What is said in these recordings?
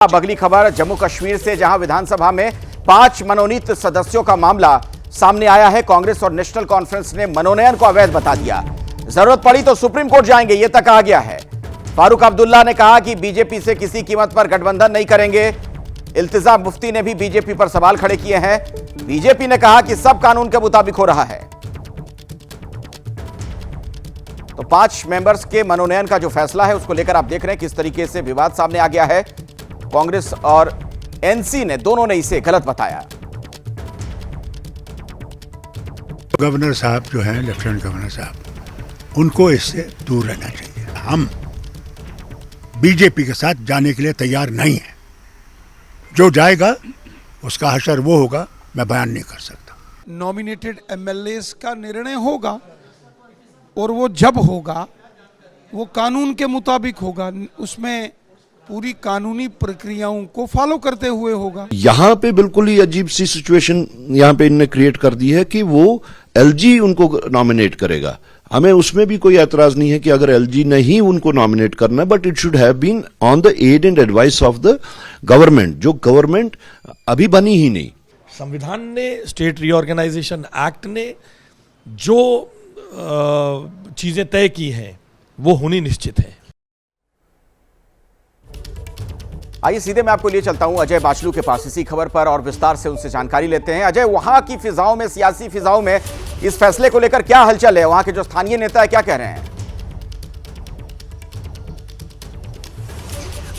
अब अगली खबर जम्मू कश्मीर से, जहां विधानसभा में 5 मनोनीत सदस्यों का मामला सामने आया है। कांग्रेस और नेशनल कॉन्फ्रेंस ने मनोनयन को अवैध बता दिया। जरूरत पड़ी तो सुप्रीम कोर्ट जाएंगे, यह तक कहा गया है। फारूक अब्दुल्ला ने कहा कि बीजेपी से किसी कीमत पर गठबंधन नहीं करेंगे। इल्तिजा मुफ्ती ने भी बीजेपी पर सवाल खड़े किए हैं। बीजेपी ने कहा कि सब कानून के मुताबिक हो रहा है। तो 5 मेंबर्स के मनोनयन का जो फैसला है उसको लेकर आप देख रहे हैं किस तरीके से विवाद सामने आ गया है। कांग्रेस और एनसी ने दोनों ने इसे गलत बताया। गवर्नर साहब जो हैं, लेफ्टिनेंट गवर्नर साहब, उनको इससे दूर रहना चाहिए। हम बीजेपी के साथ जाने के लिए तैयार नहीं हैं। जो जाएगा उसका हशर वो होगा, मैं बयान नहीं कर सकता। नॉमिनेटेड एमएलएस का निर्णय होगा और वो जब होगा वो कानून के मुताबिक होगा, उसमें पूरी कानूनी प्रक्रियाओं को फॉलो करते हुए होगा। यहाँ पे बिल्कुल ही अजीब सी सिचुएशन यहाँ पे इनने क्रिएट कर दी है कि वो एलजी उनको नॉमिनेट करेगा। हमें उसमें भी कोई एतराज नहीं है कि अगर एलजी ने ही उनको नॉमिनेट करना है, but it should have been on the aid and advice of the government, जो गवर्नमेंट अभी बनी ही नहीं। संविधान ने, स्टेट रीऑर्गेनाइजेशन एक्ट ने जो चीजें तय की हैं वो होनी निश्चित है। आइए सीधे मैं आपको लिए चलता हूं अजय बाचलू के पास इसी खबर पर और विस्तार से उनसे जानकारी लेते हैं। अजय, वहां की फिजाओं में, सियासी फिजाओं में इस फैसले को लेकर क्या हलचल है? वहां के जो स्थानीय नेता है क्या कह रहे हैं?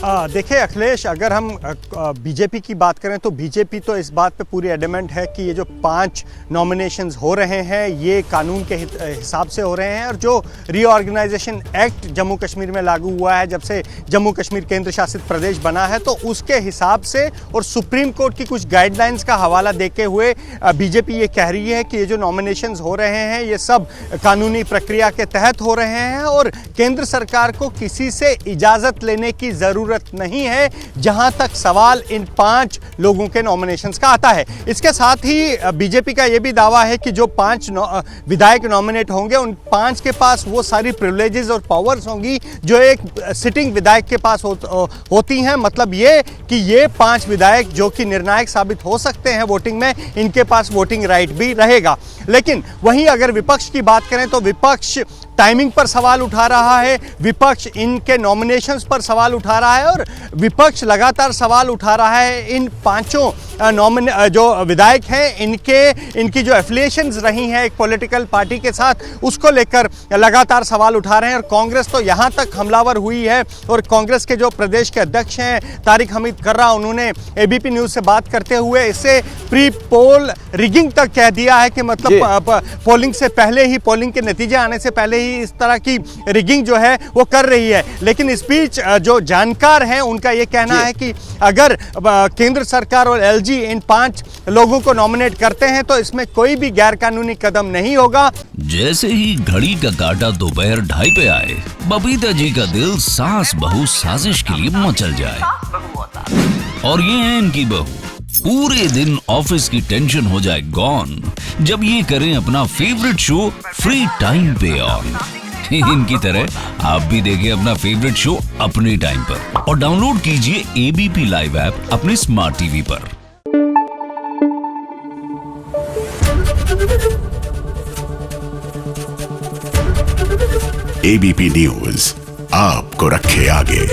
देखिए अखिलेश, अगर हम बीजेपी की बात करें तो बीजेपी तो इस बात पे पूरी एडमेंट है कि ये जो 5 नॉमिनेशंस हो रहे हैं ये कानून के हिसाब से हो रहे हैं। और जो रीऑर्गेनाइजेशन एक्ट जम्मू कश्मीर में लागू हुआ है जब से जम्मू कश्मीर केंद्र शासित प्रदेश बना है, तो उसके हिसाब से और सुप्रीम कोर्ट की कुछ गाइडलाइंस का हवाला देते हुए बीजेपी ये कह रही है कि ये जो नॉमिनेशंस हो रहे हैं ये सब कानूनी प्रक्रिया के तहत हो रहे हैं और केंद्र सरकार को किसी से इजाज़त लेने की ज़रूरत नहीं है, जहां तक सवाल इन 5 लोगों के नॉमिनेशंस का आता है। इसके साथ ही बीजेपी का यह भी दावा है कि जो 5 विधायक नॉमिनेट होंगे उन 5 के पास वो सारी प्रिविलेजेस और पावर्स होंगी जो एक सिटिंग विधायक के पास होती हैं। मतलब ये कि ये 5 विधायक जो कि निर्णायक साबित हो सकते हैं वोटिंग में, इनके पास वोटिंग राइट भी रहेगा। लेकिन वहीं अगर विपक्ष की बात करें तो विपक्ष टाइमिंग पर सवाल उठा रहा है, विपक्ष इनके नॉमिनेशंस पर सवाल उठा रहा है और विपक्ष लगातार सवाल उठा रहा है इन 5 जो विधायक हैं इनकी जो एफिलिएशंस रही हैं एक पॉलिटिकल पार्टी के साथ, उसको लेकर लगातार सवाल उठा रहे हैं। और कांग्रेस तो यहाँ तक हमलावर हुई है और कांग्रेस के जो प्रदेश के अध्यक्ष हैं तारिक हमीद कर्रा, उन्होंने एबीपी न्यूज़ से बात करते हुए इसे प्री पोल रिगिंग तक कह दिया है कि मतलब पोलिंग से पहले ही, पोलिंग के नतीजे आने से पहले ही इस तरह की रिगिंग जो है वो कर रही है। लेकिन इस बीच जो जानकार हैं उनका ये कहना है कि अगर केंद्र सरकार और एलजी इन 5 लोगों को नॉमिनेट करते हैं तो इसमें कोई भी गैरकानूनी कदम नहीं होगा। जैसे ही घड़ी का काटा दोपहर 2:30 पे आए, बबीता जी का दिल सास बहू साजिश के लिए मचल जाए। और ये है इनकी बहू, पूरे दिन ऑफिस की टेंशन हो जाए गॉन जब ये करें अपना फेवरेट शो फ्री टाइम पे ऑन। इनकी तरह आप भी देखिए अपना फेवरेट शो अपने टाइम पर और डाउनलोड कीजिए एबीपी लाइव ऐप अपने स्मार्ट टीवी पर। एबीपी न्यूज आपको रखे आगे।